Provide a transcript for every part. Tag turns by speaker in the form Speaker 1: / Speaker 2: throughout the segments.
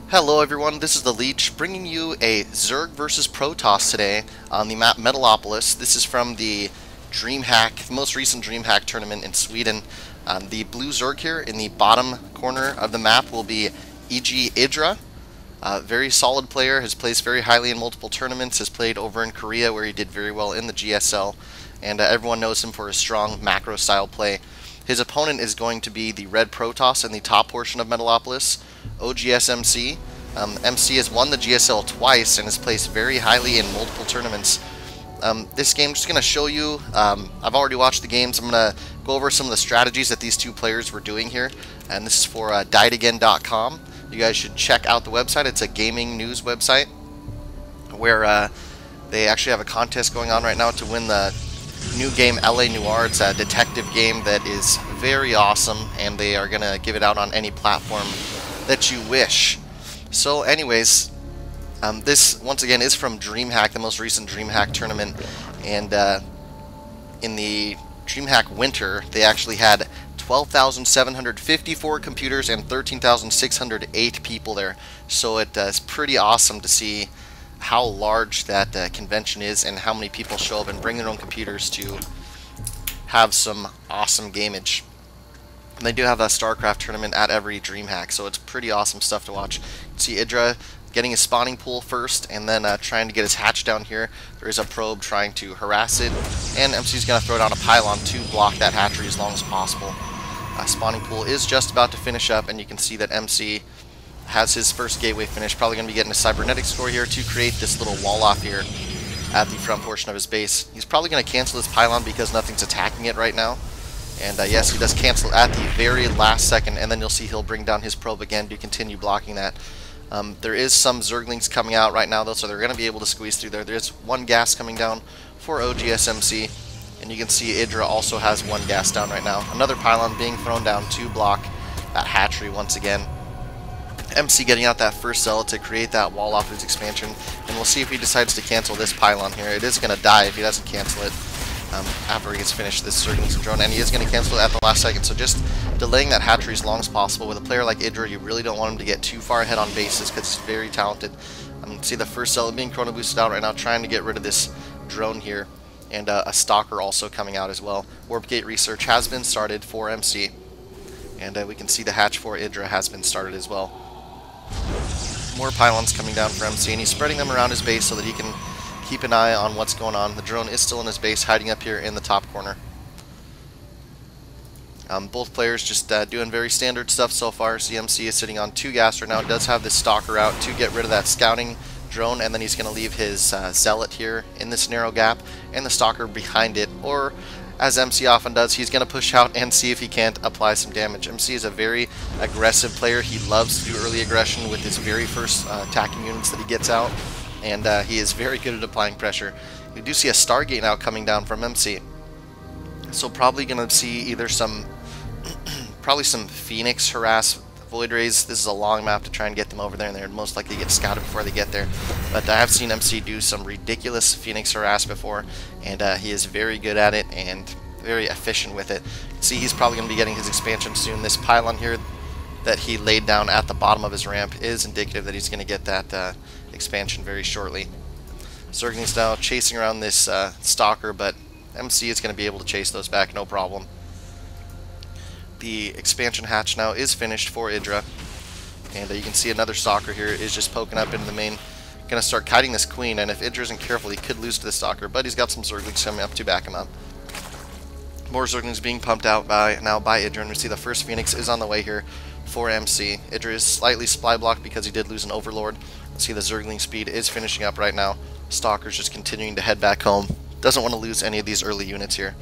Speaker 1: Hello everyone, this is the Leech bringing you a Zerg versus Protoss today on the map Metalopolis. This is from the DreamHack, the most recent DreamHack tournament in Sweden. The blue Zerg here in the bottom corner of the map will be EGIdra. Very solid player, has placed very highly in multiple tournaments, has played over in Korea where he did very well in the GSL, and everyone knows him for his strong macro style play. His opponent is going to be the red Protoss in the top portion of Metalopolis, oGsMC. MC has won the GSL twice and has placed very highly in multiple tournaments. This game, I'm just going to show you, I've already watched the games, I'm going to go over some of the strategies that these two players were doing here, and this is for diedagain.com. You guys should check out the website. It's a gaming news website where they actually have a contest going on right now to win the new game LA Noire. It's a detective game that is very awesome, and they are going to give it out on any platform that you wish. So anyways, this once again is from DreamHack, the most recent DreamHack tournament, and in the DreamHack winter they actually had 12,754 computers and 13,608 people there. So it is pretty awesome to see how large that convention is and how many people show up and bring their own computers to have some awesome gameage. And they do have a StarCraft tournament at every DreamHack, so it's pretty awesome stuff to watch. You can see Idra getting his spawning pool first, and then trying to get his hatch down here. There is a probe trying to harass it, and MC's going to throw down a pylon to block that hatchery as long as possible. Spawning pool is just about to finish up, and you can see that MC has his first gateway finish. Probably going to be getting a cybernetic score here to create this little wall off here at the front portion of his base. He's probably going to cancel his pylon because nothing's attacking it right now. And yes, he does cancel at the very last second, and then you'll see he'll bring down his probe again to continue blocking that. There is some Zerglings coming out right now though, so they're going to be able to squeeze through there. There's one gas coming down for oGsMC, and you can see Idra also has one gas down right now. Another pylon being thrown down to block that hatchery once again. MC getting out that first zealot to create that wall off his expansion, and we'll see if he decides to cancel this pylon here. It is going to die if he doesn't cancel it. After he gets finished this Zerglings drone, and he is going to cancel it at the last second, so just delaying that hatchery as long as possible. With a player like Idra, you really don't want him to get too far ahead on bases because he's very talented. See the first zealot being chrono boosted out right now, trying to get rid of this drone here, and a stalker also coming out as well. Warp gate research has been started for MC, and we can see the hatch for Idra has been started as well. More pylons coming down for MC, and he's spreading them around his base so that he can keep an eye on what's going on. The drone is still in his base, hiding up here in the top corner. Both players just doing very standard stuff so far. CMC is sitting on 2 gas right now. Does have this stalker out to get rid of that scouting drone, and then he's going to leave his zealot here in this narrow gap and the stalker behind it, or as MC often does, he's going to push out and see if he can't apply some damage. MC is a very aggressive player. He loves to do early aggression with his very first attacking units that he gets out, and he is very good at applying pressure. You do see a Stargate now coming down from MC, so probably going to see either some probably some Phoenix harass Void Rays. This is a long map to try and get them over there, and they're most likely get scouted before they get there. But I have seen MC do some ridiculous Phoenix harass before, and he is very good at it and very efficient with it. See, he's probably going to be getting his expansion soon. This pylon here that he laid down at the bottom of his ramp is indicative that he's going to get that expansion very shortly. Zerglings now chasing around this stalker, but MC is going to be able to chase those back no problem. The expansion hatch now is finished for Idra, and you can see another stalker here is just poking up into the main. Going to start kiting this queen, and if Idra isn't careful, he could lose to the stalker, but he's got some Zerglings coming up to back him up. More Zerglings being pumped out now by Idra, and we see the first Phoenix is on the way here for MC. Idra is slightly supply blocked because he did lose an Overlord. See the Zergling speed is finishing up right now. Stalker's just continuing to head back home. Doesn't want to lose any of these early units here.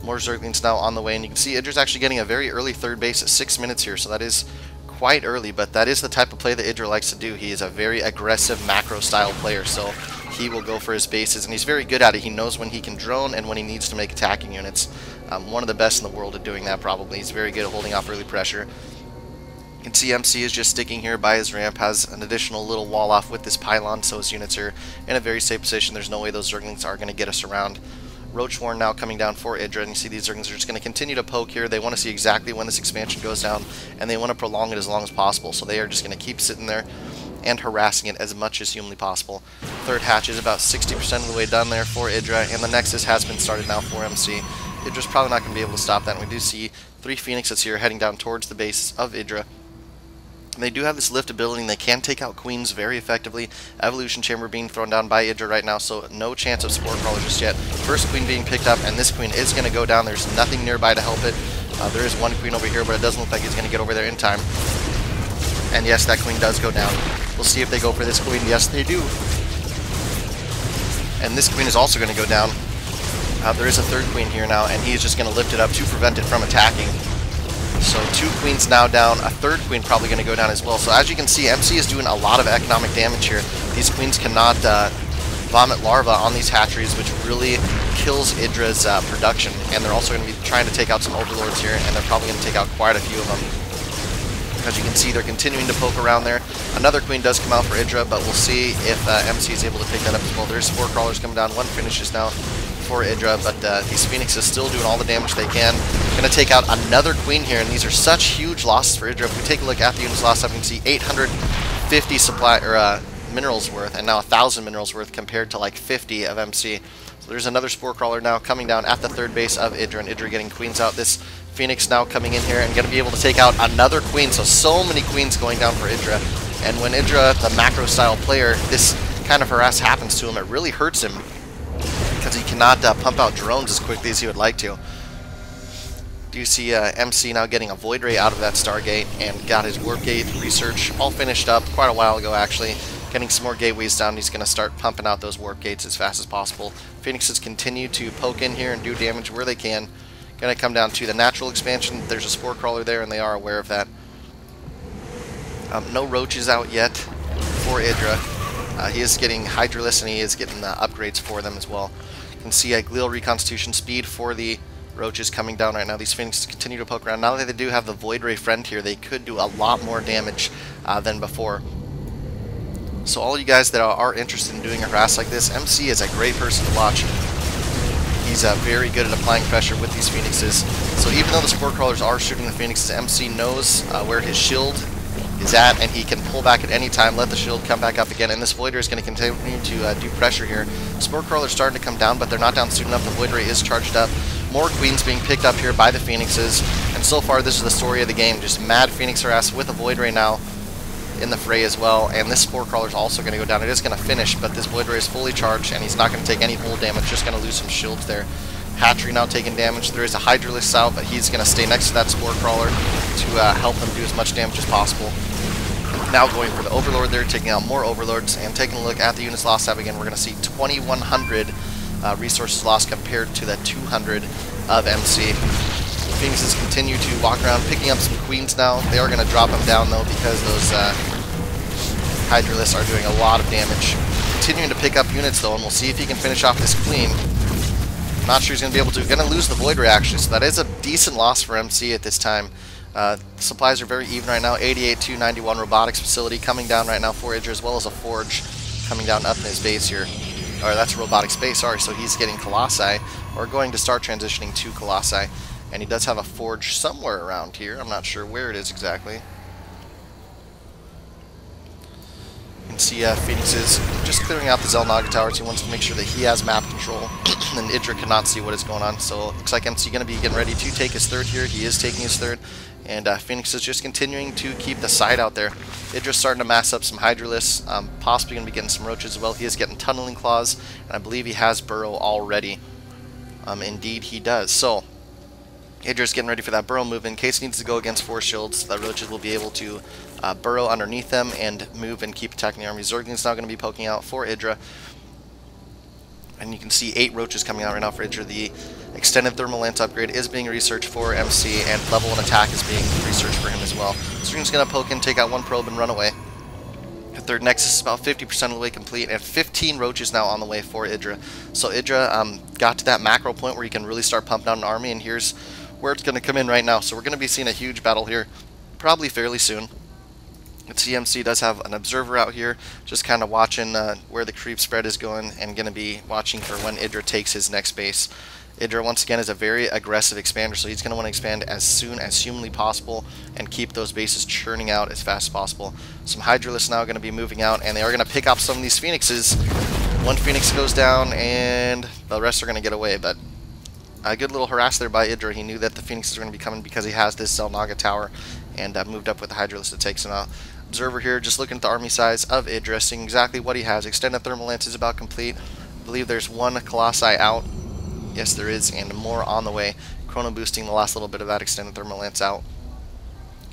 Speaker 1: More Zerglings now on the way, and you can see Idra's actually getting a very early third base at 6 minutes here, so that is quite early, but that is the type of play that Idra likes to do. He is a very aggressive macro style player, so he will go for his bases, and he's very good at it. He knows when he can drone and when he needs to make attacking units. One of the best in the world at doing that probably. He's very good at holding off early pressure. You can see MC is just sticking here by his ramp, has an additional little wall off with this pylon, so his units are in a very safe position. There's no way those Zerglings are going to get us around. Roach Warren now coming down for EGIdra, and you see these Zerglings are just going to continue to poke here. They want to see exactly when this expansion goes down, and they want to prolong it as long as possible, so they are just going to keep sitting there and harassing it as much as humanly possible. Third hatch is about 60% of the way done there for EGIdra, and the Nexus has been started now for MC. EGIdra's probably not going to be able to stop that, and we do see 3 Phoenixes here heading down towards the base of EGIdra. They do have this lift ability, and they can take out queens very effectively. Evolution Chamber being thrown down by EGIdra right now, so no chance of Spore Crawler just yet. First queen being picked up, and this queen is going to go down. There's nothing nearby to help it. There is one queen over here, but it doesn't look like he's going to get over there in time. And yes, that queen does go down. We'll see if they go for this queen. Yes, they do. And this queen is also going to go down. There is a third queen here now, and he's just going to lift it up to prevent it from attacking. So 2 queens now down, a third queen probably going to go down as well. So as you can see, MC is doing a lot of economic damage here. These queens cannot vomit larvae on these hatcheries, which really kills EGIdra's production. And they're also going to be trying to take out some overlords here, and they're probably going to take out quite a few of them. As you can see, they're continuing to poke around there. Another queen does come out for EGIdra, but we'll see if MC is able to pick that up as well. There's Spore Crawlers coming down. One finishes now for EGIdra, but these Phoenixes still doing all the damage they can. Going to take out another queen here, and these are such huge losses for EGIdra. If we take a look at the unit's loss, I can see 850 supply or minerals worth, and now 1,000 minerals worth compared to like 50 of MC. So there's another Spore Crawler now coming down at the third base of EGIdra, and EGIdra getting queens out. This Phoenix now coming in here and going to be able to take out another queen. So many queens going down for EGIdra, and when EGIdra, the macro style player, this kind of harass happens to him, it really hurts him, because he cannot pump out drones as quickly as he would like to. Do you see MC now getting a Void Ray out of that Stargate, and got his Warp Gate research all finished up quite a while ago actually. Getting some more gateways down, he's going to start pumping out those Warp Gates as fast as possible. Phoenixes continue to poke in here and do damage where they can. Going to come down to the natural expansion. There's a Spore Crawler there, and they are aware of that. No roaches out yet for EGIdra. He is getting Hydralisk, and he is getting upgrades for them as well. You can see a Glial Reconstitution speed for the roaches coming down right now. These Phoenixes continue to poke around. Now that they do have the Void Ray friend here, they could do a lot more damage than before. So all you guys that are interested in doing a harass like this, MC is a great person to watch. He's very good at applying pressure with these Phoenixes. So even though the Spore Crawlers are shooting the Phoenixes, MC knows where his shield is at, and he can pull back at any time, let the shield come back up again, and this Void Ray is going to continue to do pressure here. Spore Crawlers starting to come down, but they're not down soon enough. The Void Ray is charged up. More queens being picked up here by the Phoenixes, and so far this is the story of the game. Just mad Phoenix harass with a Void Ray now in the fray as well, and this Spore Crawler is also going to go down. It is going to finish, but this Void Ray is fully charged, and he's not going to take any hull damage, just going to lose some shields there. Hatchery now taking damage. There is a Hydralisk out, but he's going to stay next to that Spore Crawler to help him do as much damage as possible. Now going for the Overlord there, taking out more Overlords, and taking a look at the units lost tab again, we're going to see 2,100 resources lost compared to the 200 of MC. Phoenixes continue to walk around, picking up some queens now. They are going to drop them down though, because those Hydralisks are doing a lot of damage. Continuing to pick up units though, and we'll see if he can finish off this queen. Not sure he's going to be able to. Going to lose the Void Ray actually, so that is a decent loss for MC at this time. Supplies are very even right now. 88-291 robotics facility coming down right now for EGIdra, as well as a forge coming down up in his base here. Or that's a robotic space, sorry. So he's getting Colossi, or going to start transitioning to Colossi. And he does have a forge somewhere around here. I'm not sure where it is exactly. You can see Phoenix is just clearing out the Xel'Naga towers. He wants to make sure that he has map control, and EGIdra cannot see what is going on. So it looks like MC going to be getting ready to take his third here. He is taking his third, and Phoenix is just continuing to keep the side out there. EGIdra's starting to mass up some Hydralisks, possibly going to be getting some roaches as well. He is getting tunneling claws, and I believe he has burrow already. Indeed he does. So EGIdra's getting ready for that burrow move. In case he needs to go against force shields, the roaches will be able to burrow underneath them and move and keep attacking the army. Zergling's now going to be poking out for EGIdra. And you can see 8 roaches coming out right now for EGIdra. The extended thermal lance upgrade is being researched for MC, and level 1 attack is being researched for him as well. Zergling's going to poke in, take out 1 probe, and run away. The third nexus is about 50% of the way complete, and 15 roaches now on the way for EGIdra. So EGIdra got to that macro point where you can really start pumping out an army, and here's where it's going to come in right now. So we're going to be seeing a huge battle here probably fairly soon. EGIMC does have an observer out here, just kind of watching where the creep spread is going, and going to be watching for when EGIdra takes his next base. EGIdra, once again, is a very aggressive expander, so he's going to want to expand as soon as humanly possible and keep those bases churning out as fast as possible. Some Hydralisks now going to be moving out, and they are going to pick up some of these Phoenixes. One Phoenix goes down, and the rest are going to get away, but a good little harass there by EGIdra. He knew that the Phoenixes were going to be coming because he has this Zelnaga tower, and moved up with the Hydralisk that takes him out. Observer here, just looking at the army size of EGIdra, seeing exactly what he has. Extended Thermal Lance is about complete. I believe there's one Colossi out. Yes, there is, and more on the way. Chrono boosting the last little bit of that Extended Thermal Lance out.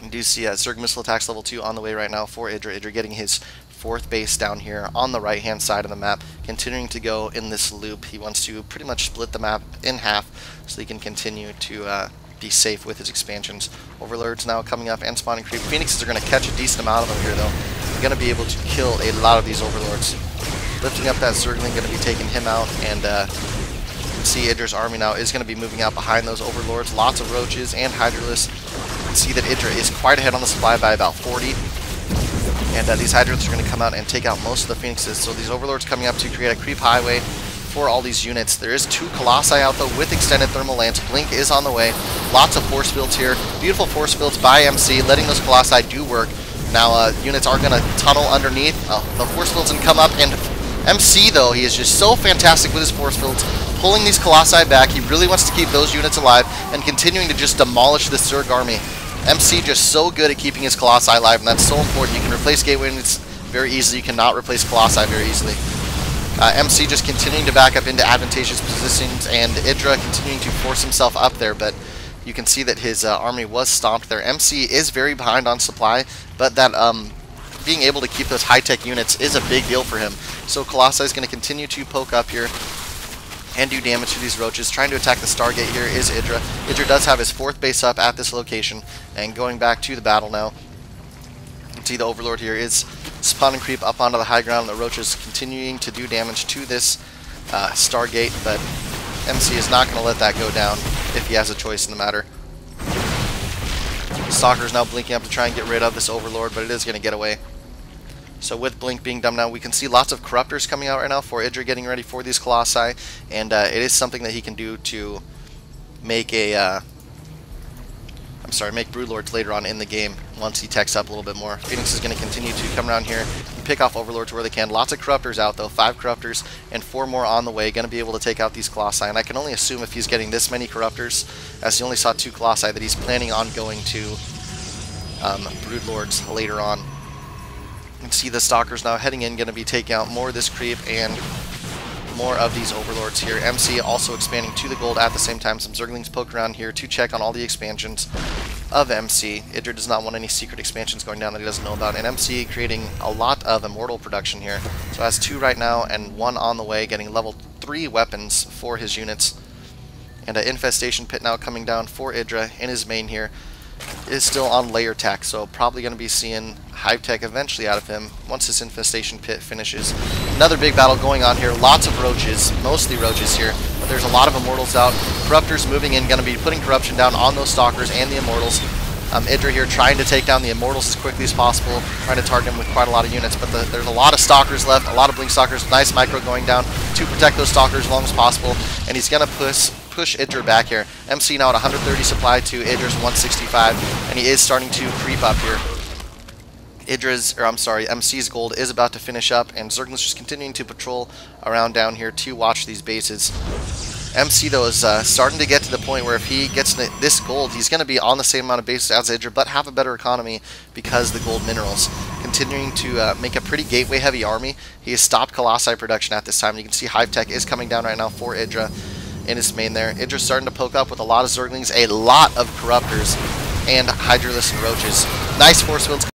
Speaker 1: You do see Zerg Missile Attacks level 2 on the way right now for EGIdra. EGIdra getting his 4th base down here on the right hand side of the map, continuing to go in this loop. He wants to pretty much split the map in half so he can continue to be safe with his expansions. Overlords now coming up and spawning creep. Phoenixes are going to catch a decent amount of them here though. They're going to be able to kill a lot of these Overlords. Lifting up that Zergling, going to be taking him out, and you can see EGIdra's army now is going to be moving out behind those Overlords. Lots of Roaches and Hydralisks. You can see that EGIdra is quite ahead on the supply by about 40. And these Hydralisks are going to come out and take out most of the Phoenixes. So these Overlords coming up to create a creep highway for all these units. There is 2 Colossi out though with Extended Thermal Lance. Blink is on the way. Lots of force fields here. Beautiful force fields by MC, letting those Colossi do work. Now units are going to tunnel underneath. The force fields can come up, and MC though, he is just so fantastic with his force fields, pulling these Colossi back. He really wants to keep those units alive and continuing to just demolish this Zerg army. MC just so good at keeping his Colossi alive, and that's so important. You can replace gateway units very easily. You cannot replace Colossi very easily. MC just continuing to back up into advantageous positions, and EGIdra continuing to force himself up there, but you can see that his army was stomped there. MC is very behind on supply, but that being able to keep those high-tech units is a big deal for him. So Colossi is going to continue to poke up here and do damage to these Roaches. Trying to attack the Stargate here is EGIdra. EGIdra does have his 4th base up at this location, and going back to the battle now. You can see the Overlord here is spawning creep up onto the high ground. The Roaches continuing to do damage to this Stargate, but MC is not going to let that go down if he has a choice in the matter. Stalker is now blinking up to try and get rid of this Overlord, but it is going to get away. So with Blink being done now, we can see lots of Corruptors coming out right now for EGIdra, getting ready for these Colossi, and it is something that he can do to make a make Broodlords later on in the game once he techs up a little bit more. Phoenix is going to continue to come around here and pick off Overlords where they can. Lots of Corruptors out though, 5 Corruptors and 4 more on the way, going to be able to take out these Colossi, and I can only assume if he's getting this many Corruptors, as he only saw 2 Colossi, that he's planning on going to Broodlords later on. You can see the Stalkers now heading in, going to be taking out more of this creep and more of these Overlords here. MC also expanding to the gold at the same time. Some Zerglings poke around here to check on all the expansions of MC. EGIdra does not want any secret expansions going down that he doesn't know about, and MC creating a lot of Immortal production here. So has 2 right now and 1 on the way, getting level 3 weapons for his units. And an Infestation Pit now coming down for EGIdra in his main here. Is still on layer tech, so probably going to be seeing Hive Tech eventually out of him once this Infestation Pit finishes. Another big battle going on here. Lots of Roaches, mostly Roaches here, but there's a lot of Immortals out. Corruptors moving in, going to be putting Corruption down on those Stalkers and the Immortals. EGIdra here trying to take down the Immortals as quickly as possible, trying to target them with quite a lot of units, but there's a lot of Stalkers left, a lot of Blink Stalkers. Nice micro going down to protect those Stalkers as long as possible, and he's going to push EGIdra back here. MC now at 130 supply to EGIdra's 165, and he is starting to creep up here. MC's gold is about to finish up, and Zergling's just continuing to patrol around down here to watch these bases. MC though is starting to get to the point where if he gets this gold, he's going to be on the same amount of bases as EGIdra, but have a better economy because the gold minerals. Continuing to make a pretty gateway heavy army. He has stopped Colossi production at this time. You can see Hive Tech is coming down right now for EGIdra in his main there. EGIdra's starting to poke up with a lot of Zerglings, a lot of Corruptors, and Hydralisks and Roaches. Nice force fields